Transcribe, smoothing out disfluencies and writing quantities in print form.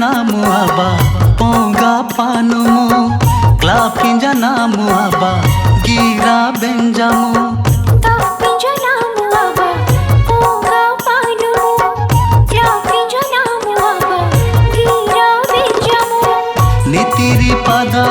namu aba ponga panumu klapinja namu aba gira benjamu klapinja namu aba ponga panumu klapinja namu aba gira benjamu nitiri pada